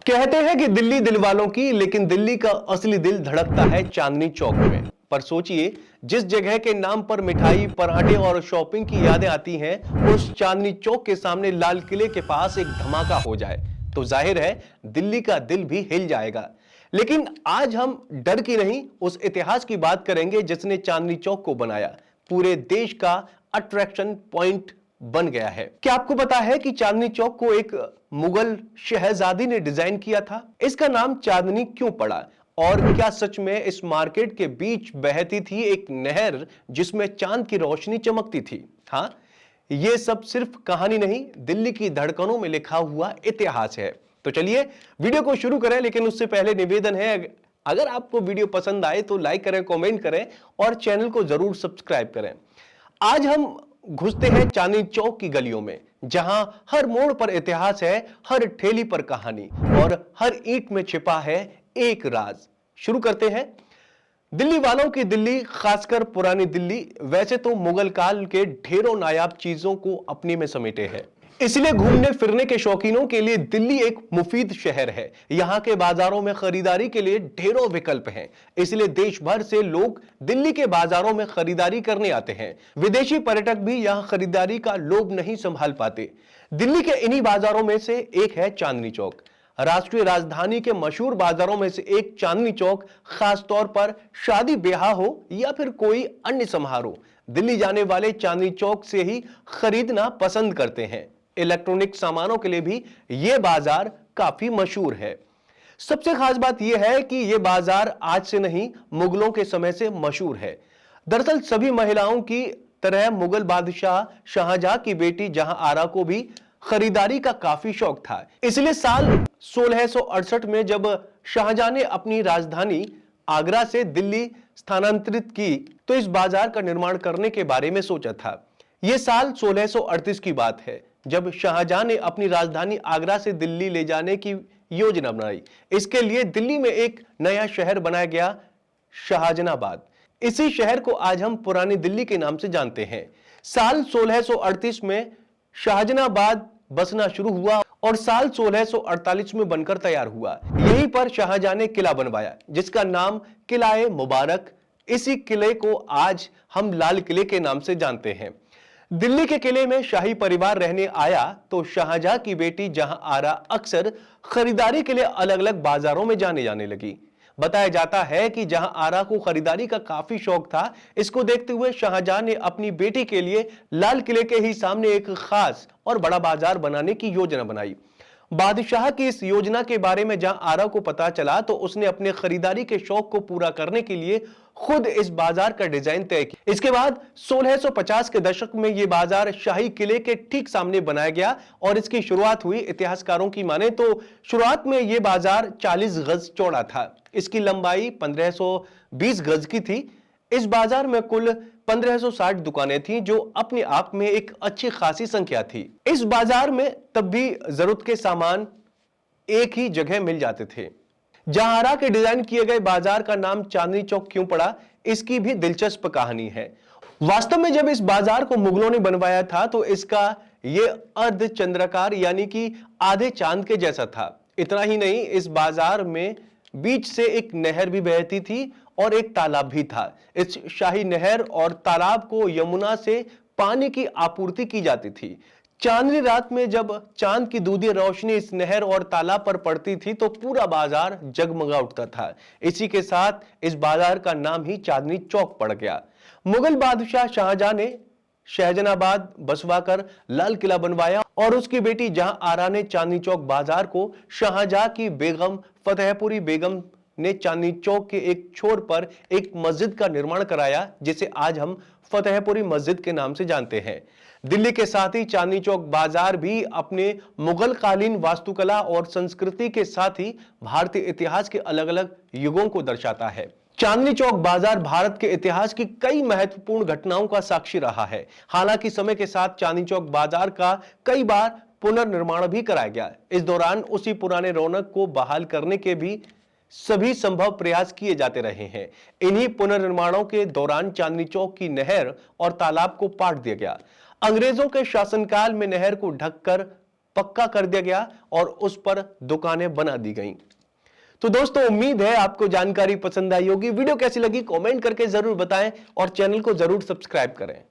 कहते हैं कि दिल्ली दिल वालों की, लेकिन दिल्ली का असली दिल धड़कता है चांदनी चौक में। पर सोचिए, जिस जगह के नाम पर मिठाई, पराठे और शॉपिंग की यादें आती हैं, उस चांदनी चौक के सामने लाल किले के पास एक धमाका हो जाए तो जाहिर है दिल्ली का दिल भी हिल जाएगा। लेकिन आज हम डर की नहीं, उस इतिहास की बात करेंगे जिसने चांदनी चौक को बनाया पूरे देश का अट्रैक्शन पॉइंट बन गया है। क्या आपको पता है कि चांदनी चौक को एक मुगल शहजादी ने डिजाइन किया था? इसका नाम चांदनी क्यों पड़ा? और क्या सच में इस मार्केट के बीच बहती थी एक नहर जिसमें चांद की रोशनी चमकती थी? हाँ, ये सब सिर्फ कहानी नहीं, दिल्ली की धड़कनों में लिखा हुआ इतिहास है। तो चलिए वीडियो को शुरू करें, लेकिन उससे पहले निवेदन है, अगर आपको वीडियो पसंद आए तो लाइक करें, कमेंट करें और चैनल को जरूर सब्सक्राइब करें। आज हम घुसते हैं चांदनी चौक की गलियों में, जहां हर मोड़ पर इतिहास है, हर ठेली पर कहानी और हर ईंट में छिपा है एक राज। शुरू करते हैं। दिल्ली वालों की दिल्ली, खासकर पुरानी दिल्ली, वैसे तो मुगल काल के ढेरों नायाब चीजों को अपने में समेटे है। इसलिए घूमने फिरने के शौकीनों के लिए दिल्ली एक मुफीद शहर है। यहाँ के बाजारों में खरीदारी के लिए ढेरों विकल्प हैं। इसलिए देश भर से लोग दिल्ली के बाजारों में खरीदारी करने आते हैं। विदेशी पर्यटक भी यहाँ खरीदारी का लोभ नहीं संभाल पाते। दिल्ली के इन्हीं बाजारों में से एक है चांदनी चौक। राष्ट्रीय राजधानी के मशहूर बाजारों में से एक चांदनी चौक, खासतौर पर शादी ब्याह हो या फिर कोई अन्य समारोह, दिल्ली जाने वाले चांदनी चौक से ही खरीदना पसंद करते हैं। इलेक्ट्रॉनिक सामानों के लिए भी यह बाजार काफी मशहूर है। सबसे खास बात यह है कि यह बाजार आज से नहीं, मुगलों के समय से मशहूर है। दरअसल सभी महिलाओं की तरह मुगल बादशाह शाहजहां की बेटी जहां आरा को भी खरीदारी का काफी शौक था। इसलिए साल 1668 में जब शाहजहां ने अपनी राजधानी आगरा से दिल्ली स्थानांतरित की तो इस बाजार का निर्माण करने के बारे में सोचा था। यह साल 1638 की बात है, जब शाहजहां ने अपनी राजधानी आगरा से दिल्ली ले जाने की योजना बनाई। इसके लिए दिल्ली में एक नया शहर बनाया गया, शाहजहानाबाद। इसी शहर को आज हम पुरानी दिल्ली के नाम से जानते हैं। साल 1638 में शाहजहानाबाद बसना शुरू हुआ और साल 1648 में बनकर तैयार हुआ। यहीं पर शाहजहां ने किला बनवाया जिसका नाम किला-ए मुबारक। इसी किले को आज हम लाल किले के नाम से जानते हैं। दिल्ली के किले में शाही परिवार रहने आया तो शाहजहां की बेटी जहां आरा अक्सर खरीदारी के लिए अलग अलग बाजारों में जाने लगी। बताया जाता है कि जहां आरा को खरीदारी का काफी शौक था, इसको देखते हुए शाहजहां ने अपनी बेटी के लिए लाल किले के ही सामने एक खास और बड़ा बाजार बनाने की योजना बनाई। बादशाह की इस योजना के बारे में जहां आरा को पता चला तो उसने अपने खरीदारी के शौक को पूरा करने के लिए खुद इस बाजार का डिजाइन तय किया। इसके बाद 1650 के दशक में यह बाजार शाही किले के ठीक सामने बनाया गया और इसकी शुरुआत हुई। इतिहासकारों की माने तो शुरुआत में यह बाजार 40 गज चौड़ा था। इसकी लंबाई 1520 गज की थी। इस बाजार में कुल 1560 दुकानें थीं, जो अपने आप में एक अच्छी खासी संख्या थी। इस बाजार में तब भी जरूरत के सामान एक ही जगह मिल जाते थे। जहां आरा के डिजाइन किए गए बाजार का नाम चांदनी चौक क्यों पड़ा, इसकी भी दिलचस्प कहानी है। वास्तव में जब इस बाजार को मुगलों ने बनवाया था तो इसका यह अर्ध चंद्राकार यानी कि आधे चांद के जैसा था। इतना ही नहीं, इस बाजार में बीच से एक नहर भी बहती थी और एक तालाब भी था। इस शाही नहर और तालाब को यमुना से पानी की आपूर्ति की जाती थी। चांदनी रात में जब चांद की दूधी रोशनी इस नहर और तालाब पर पड़ती थी तो पूरा बाजार जगमगा उठता था। इसी के साथ इस बाजार का नाम ही चांदनी चौक पड़ गया। मुगल बादशाह शाहजहां ने शाहजहानाबाद बसवाकर लाल किला बनवाया और उसकी बेटी जहां आरा ने चांदनी चौक बाजार को शाहजहां की बेगम फतेहपुरी बेगम ने चांदनी चौक के एक छोर पर एक मस्जिद का निर्माण कराया, जिसे आज हम फतेहपुरी मस्जिद के नाम से जानते हैं। दिल्ली के साथ ही चांदनी चौक बाजार भी अपने मुगल कालीन वास्तुकला और संस्कृति के साथ ही भारतीय इतिहास के अलग अलग युगों को दर्शाता है। चांदनी चौक बाजार भारत के इतिहास की कई महत्वपूर्ण घटनाओं का साक्षी रहा है। हालांकि समय के साथ चांदनी चौक बाजार का कई बार पुनर्निर्माण भी कराया गया। इस दौरान उसी पुराने रौनक को बहाल करने के भी सभी संभव प्रयास किए जाते रहे हैं। इन्हीं पुनर्निर्माणों के दौरान चांदनी चौक की नहर और तालाब को पाट दिया गया। अंग्रेजों के शासनकाल में नहर को ढककर पक्का कर दिया गया और उस पर दुकानें बना दी गईं। तो दोस्तों, उम्मीद है आपको जानकारी पसंद आई होगी। वीडियो कैसी लगी कमेंट करके जरूर बताएं और चैनल को जरूर सब्सक्राइब करें।